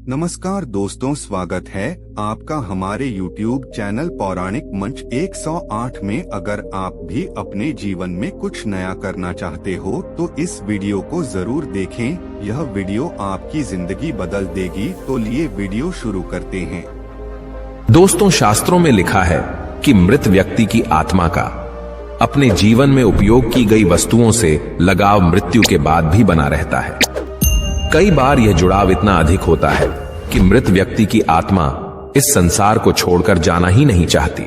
नमस्कार दोस्तों, स्वागत है आपका हमारे YouTube चैनल पौराणिक मंच 108 में। अगर आप भी अपने जीवन में कुछ नया करना चाहते हो तो इस वीडियो को जरूर देखें। यह वीडियो आपकी जिंदगी बदल देगी। तो लिए वीडियो शुरू करते हैं। दोस्तों, शास्त्रों में लिखा है कि मृत व्यक्ति की आत्मा का अपने जीवन में उपयोग की गई वस्तुओं से लगाव मृत्यु के बाद भी बना रहता है। कई बार यह जुड़ाव इतना अधिक होता है कि मृत व्यक्ति की आत्मा इस संसार को छोड़कर जाना ही नहीं चाहती।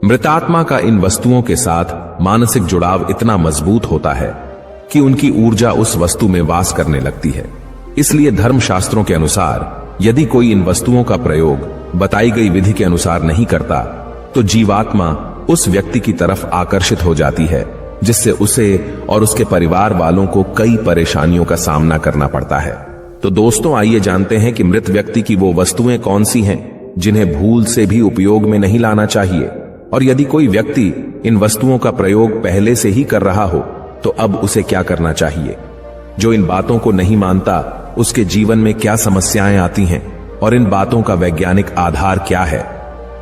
मृतात्मा का इन वस्तुओं के साथ मानसिक जुड़ाव इतना मजबूत होता है कि उनकी ऊर्जा उस वस्तु में वास करने लगती है। इसलिए धर्मशास्त्रों के अनुसार यदि कोई इन वस्तुओं का प्रयोग बताई गई विधि के अनुसार नहीं करता तो जीवात्मा उस व्यक्ति की तरफ आकर्षित हो जाती है, जिससे उसे और उसके परिवार वालों को कई परेशानियों का सामना करना पड़ता है। तो दोस्तों, आइए जानते हैं कि मृत व्यक्ति की वो वस्तुएं कौन सी हैं जिन्हें भूल से भी उपयोग में नहीं लाना चाहिए, और यदि कोई व्यक्ति इन वस्तुओं का प्रयोग पहले से ही कर रहा हो तो अब उसे क्या करना चाहिए। जो इन बातों को नहीं मानता उसके जीवन में क्या समस्याएं आती हैं और इन बातों का वैज्ञानिक आधार क्या है।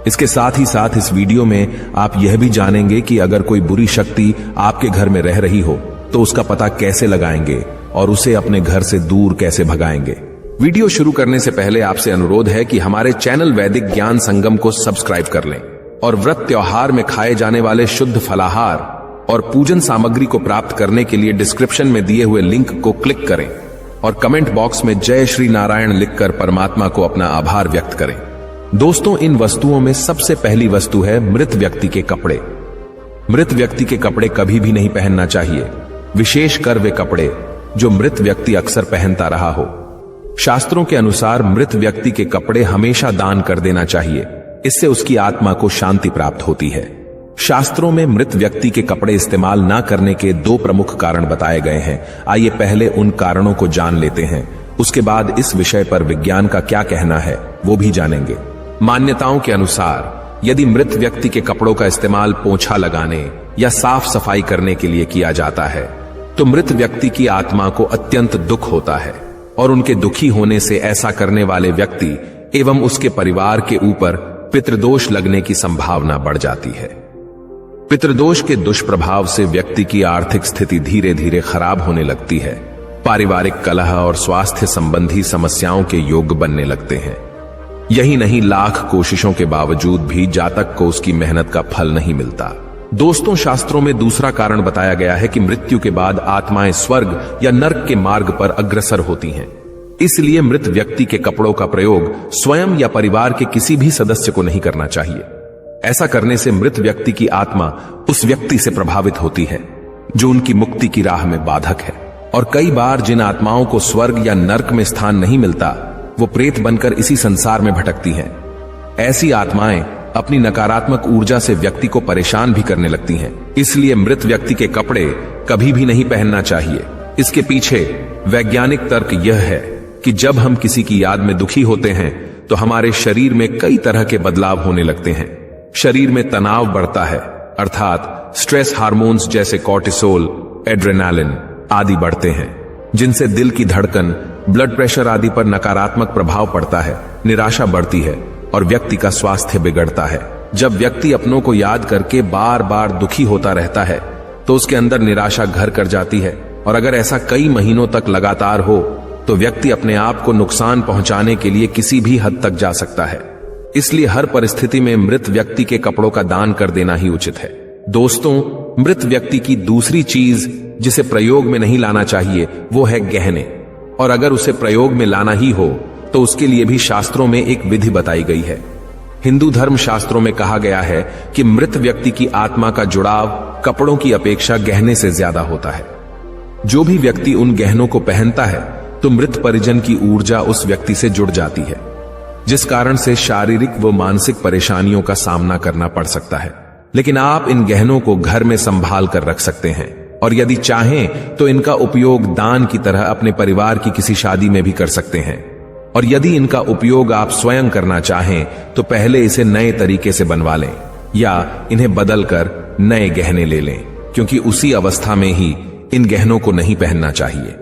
इसके साथ ही साथ इस वीडियो में आप यह भी जानेंगे कि अगर कोई बुरी शक्ति आपके घर में रह रही हो तो उसका पता कैसे लगाएंगे और उसे अपने घर से दूर कैसे भगाएंगे। वीडियो शुरू करने से पहले आपसे अनुरोध है कि हमारे चैनल वैदिक ज्ञान संगम को सब्सक्राइब कर लें और व्रत त्योहार में खाए जाने वाले शुद्ध फलाहार और पूजन सामग्री को प्राप्त करने के लिए डिस्क्रिप्शन में दिए हुए लिंक को क्लिक करें और कमेंट बॉक्स में जय श्री नारायण लिखकर परमात्मा को अपना आभार व्यक्त करें। दोस्तों, इन वस्तुओं में सबसे पहली वस्तु है मृत व्यक्ति के कपड़े। मृत व्यक्ति के कपड़े कभी भी नहीं पहनना चाहिए, विशेषकर वे कपड़े जो मृत व्यक्ति अक्सर पहनता रहा हो। शास्त्रों के अनुसार मृत व्यक्ति के कपड़े हमेशा दान कर देना चाहिए, इससे उसकी आत्मा को शांति प्राप्त होती है। शास्त्रों में मृत व्यक्ति के कपड़े इस्तेमाल न करने के दो प्रमुख कारण बताए गए हैं। आइए पहले उन कारणों को जान लेते हैं, उसके बाद इस विषय पर विज्ञान का क्या कहना है वो भी जानेंगे। मान्यताओं के अनुसार यदि मृत व्यक्ति के कपड़ों का इस्तेमाल पोंछा लगाने या साफ सफाई करने के लिए किया जाता है तो मृत व्यक्ति की आत्मा को अत्यंत दुख होता है और उनके दुखी होने से ऐसा करने वाले व्यक्ति एवं उसके परिवार के ऊपर पितृदोष लगने की संभावना बढ़ जाती है। पितृदोष के दुष्प्रभाव से व्यक्ति की आर्थिक स्थिति धीरे धीरे खराब होने लगती है, पारिवारिक कलह और स्वास्थ्य संबंधी समस्याओं के योग बनने लगते हैं। यही नहीं, लाख कोशिशों के बावजूद भी जातक को उसकी मेहनत का फल नहीं मिलता। दोस्तों, शास्त्रों में दूसरा कारण बताया गया है कि मृत्यु के बाद आत्माएं स्वर्ग या नर्क के मार्ग पर अग्रसर होती हैं। इसलिए मृत व्यक्ति के कपड़ों का प्रयोग स्वयं या परिवार के किसी भी सदस्य को नहीं करना चाहिए। ऐसा करने से मृत व्यक्ति की आत्मा उस व्यक्ति से प्रभावित होती है जो उनकी मुक्ति की राह में बाधक है। और कई बार जिन आत्माओं को स्वर्ग या नर्क में स्थान नहीं मिलता वो प्रेत बनकर इसी संसार में भटकती हैं। ऐसी आत्माएं अपनी नकारात्मक ऊर्जा से व्यक्ति को परेशान भी करने लगती हैं। इसलिए मृत व्यक्ति के कपड़े कभी भी नहीं पहनना चाहिए। इसके पीछे वैज्ञानिक तर्क यह है कि जब हम किसी की याद में दुखी होते हैं तो हमारे शरीर में कई तरह के बदलाव होने लगते हैं। शरीर में तनाव बढ़ता है, अर्थात स्ट्रेस हार्मोन्स जैसे कॉर्टिसोल, एड्रेनालिन आदि बढ़ते हैं, जिनसे दिल की धड़कन, ब्लड प्रेशर आदि पर नकारात्मक प्रभाव पड़ता है। निराशा बढ़ती है और व्यक्ति का स्वास्थ्य बिगड़ता है। जब व्यक्ति अपनों को याद करके बार बार दुखी होता रहता है तो उसके अंदर निराशा घर कर जाती है, और अगर ऐसा कई महीनों तक लगातार हो तो व्यक्ति अपने आप को नुकसान पहुंचाने के लिए किसी भी हद तक जा सकता है। इसलिए हर परिस्थिति में मृत व्यक्ति के कपड़ों का दान कर देना ही उचित है। दोस्तों, मृत व्यक्ति की दूसरी चीज जिसे प्रयोग में नहीं लाना चाहिए वो है गहने। और अगर उसे प्रयोग में लाना ही हो तो उसके लिए भी शास्त्रों में एक विधि बताई गई है। हिंदू धर्म शास्त्रों में कहा गया है कि मृत व्यक्ति की आत्मा का जुड़ाव कपड़ों की अपेक्षा गहने से ज्यादा होता है। जो भी व्यक्ति उन गहनों को पहनता है तो मृत परिजन की ऊर्जा उस व्यक्ति से जुड़ जाती है, जिस कारण से शारीरिक व मानसिक परेशानियों का सामना करना पड़ सकता है। लेकिन आप इन गहनों को घर में संभाल कर रख सकते हैं और यदि चाहें तो इनका उपयोग दान की तरह अपने परिवार की किसी शादी में भी कर सकते हैं। और यदि इनका उपयोग आप स्वयं करना चाहें तो पहले इसे नए तरीके से बनवा लें या इन्हें बदलकर नए गहने ले लें, क्योंकि उसी अवस्था में ही इन गहनों को नहीं पहनना चाहिए।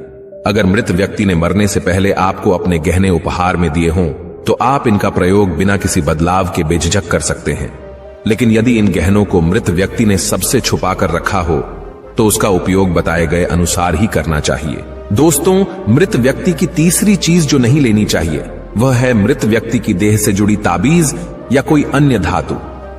अगर मृत व्यक्ति ने मरने से पहले आपको अपने गहने उपहार में दिए हों तो आप इनका प्रयोग बिना किसी बदलाव के बेझिझक कर सकते हैं। लेकिन यदि इन गहनों को मृत व्यक्ति ने सबसे छुपा कर रखा हो तो उसका उपयोग बताए गए अनुसार ही करना चाहिए। दोस्तों, मृत व्यक्ति की तीसरी चीज जो नहीं लेनी चाहिए वह है मृत व्यक्ति की देह से जुड़ी ताबीज या कोई अन्य धातु।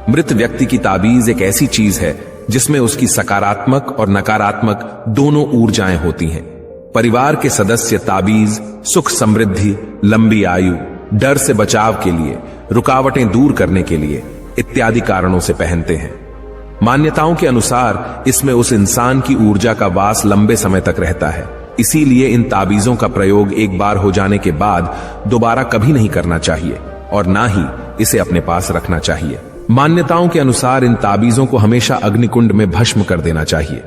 मृत व्यक्ति की ताबीज एक ऐसी चीज है जिसमें उसकी सकारात्मक और नकारात्मक दोनों ऊर्जाएं होती हैं। परिवार के सदस्य ताबीज सुख समृद्धि, लंबी आयु, डर से बचाव के लिए, रुकावटें दूर करने के लिए इत्यादि कारणों से पहनते हैं। मान्यताओं के अनुसार इसमें उस इंसान की ऊर्जा का वास लंबे समय तक रहता है। इसीलिए इन ताबीजों का प्रयोग एक बार हो जाने के बाद दोबारा कभी नहीं करना चाहिए और ना ही इसे अपने पास रखना चाहिए। मान्यताओं के अनुसार इन ताबीजों को हमेशा अग्निकुंड में भस्म कर देना चाहिए।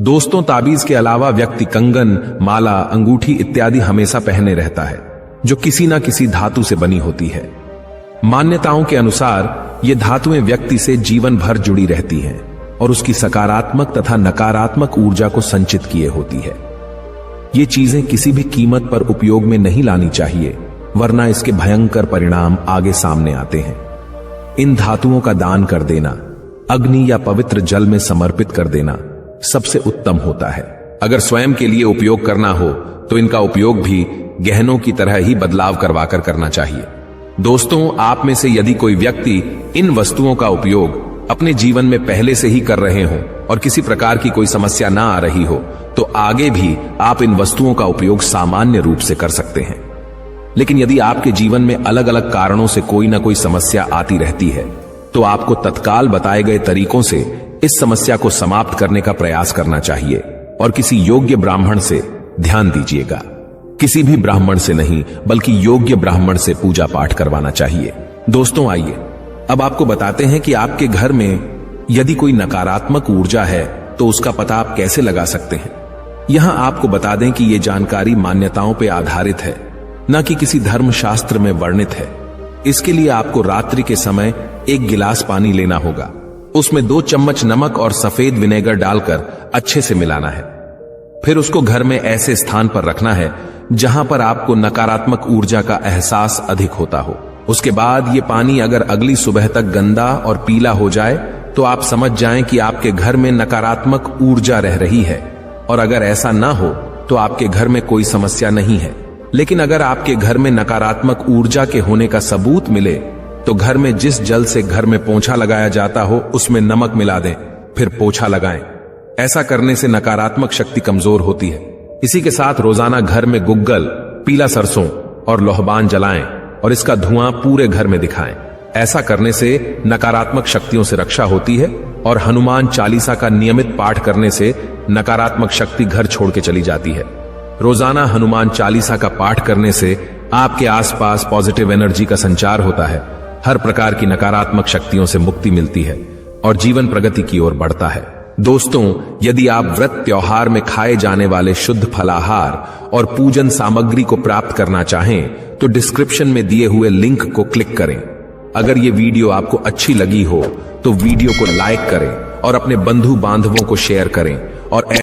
दोस्तों, ताबीज के अलावा व्यक्ति कंगन, माला, अंगूठी इत्यादि हमेशा पहने रहता है जो किसी ना किसी धातु से बनी होती है। मान्यताओं के अनुसार ये धातुएं व्यक्ति से जीवन भर जुड़ी रहती हैं और उसकी सकारात्मक तथा नकारात्मक ऊर्जा को संचित किए होती है। ये चीजें किसी भी कीमत पर उपयोग में नहीं लानी चाहिए, वरना इसके भयंकर परिणाम आगे सामने आते हैं। इन धातुओं का दान कर देना, अग्नि या पवित्र जल में समर्पित कर देना सबसे उत्तम होता है। अगर स्वयं के लिए उपयोग करना हो तो इनका उपयोग भी गहनों की तरह ही बदलाव करवाकर करना चाहिए। दोस्तों, आप में से यदि कोई व्यक्ति इन वस्तुओं का उपयोग अपने जीवन में पहले से ही कर रहे हो और किसी प्रकार की कोई समस्या ना आ रही हो तो आगे भी आप इन वस्तुओं का उपयोग सामान्य रूप से कर सकते हैं। लेकिन यदि आपके जीवन में अलग अलग कारणों से कोई ना कोई समस्या आती रहती है तो आपको तत्काल बताए गए तरीकों से इस समस्या को समाप्त करने का प्रयास करना चाहिए और किसी योग्य ब्राह्मण से ध्यान दीजिएगा। किसी भी ब्राह्मण से नहीं बल्कि योग्य ब्राह्मण से पूजा पाठ करवाना चाहिए। दोस्तों, आइए अब आपको बताते हैं कि आपके घर में यदि कोई नकारात्मक ऊर्जा है तो उसका पता आप कैसे लगा सकते हैं। यहां आपको बता दें कि यह जानकारी मान्यताओं पर आधारित है, न कि किसी धर्मशास्त्र में वर्णित है। इसके लिए आपको रात्रि के समय एक गिलास पानी लेना होगा, उसमें 2 चम्मच नमक और सफेद विनेगर डालकर अच्छे से मिलाना है। फिर उसको घर में ऐसे स्थान पर रखना है जहां पर आपको नकारात्मक ऊर्जा का एहसास अधिक होता हो। उसके बाद ये पानी अगर अगली सुबह तक गंदा और पीला हो जाए तो आप समझ जाएं कि आपके घर में नकारात्मक ऊर्जा रह रही है, और अगर ऐसा ना हो तो आपके घर में कोई समस्या नहीं है। लेकिन अगर आपके घर में नकारात्मक ऊर्जा के होने का सबूत मिले तो घर में जिस जल से घर में पोंछा लगाया जाता हो उसमें नमक मिला दें, फिर पोंछा लगाएं। ऐसा करने से नकारात्मक शक्ति कमजोर होती है। इसी के साथ रोजाना घर में गुग्गल, पीला सरसों और लोहबान जलाएं और इसका धुआं पूरे घर में दिखाएं। ऐसा करने से नकारात्मक शक्तियों से रक्षा होती है और हनुमान चालीसा का नियमित पाठ करने से नकारात्मक शक्ति घर छोड़ के चली जाती है। रोजाना हनुमान चालीसा का पाठ करने से आपके आसपास पॉजिटिव एनर्जी का संचार होता है, हर प्रकार की नकारात्मक शक्तियों से मुक्ति मिलती है और जीवन प्रगति की ओर बढ़ता है। दोस्तों, यदि आप व्रत त्योहार में खाए जाने वाले शुद्ध फलाहार और पूजन सामग्री को प्राप्त करना चाहें तो डिस्क्रिप्शन में दिए हुए लिंक को क्लिक करें। अगर ये वीडियो आपको अच्छी लगी हो तो वीडियो को लाइक करें और अपने बंधु बांधवों को शेयर करें और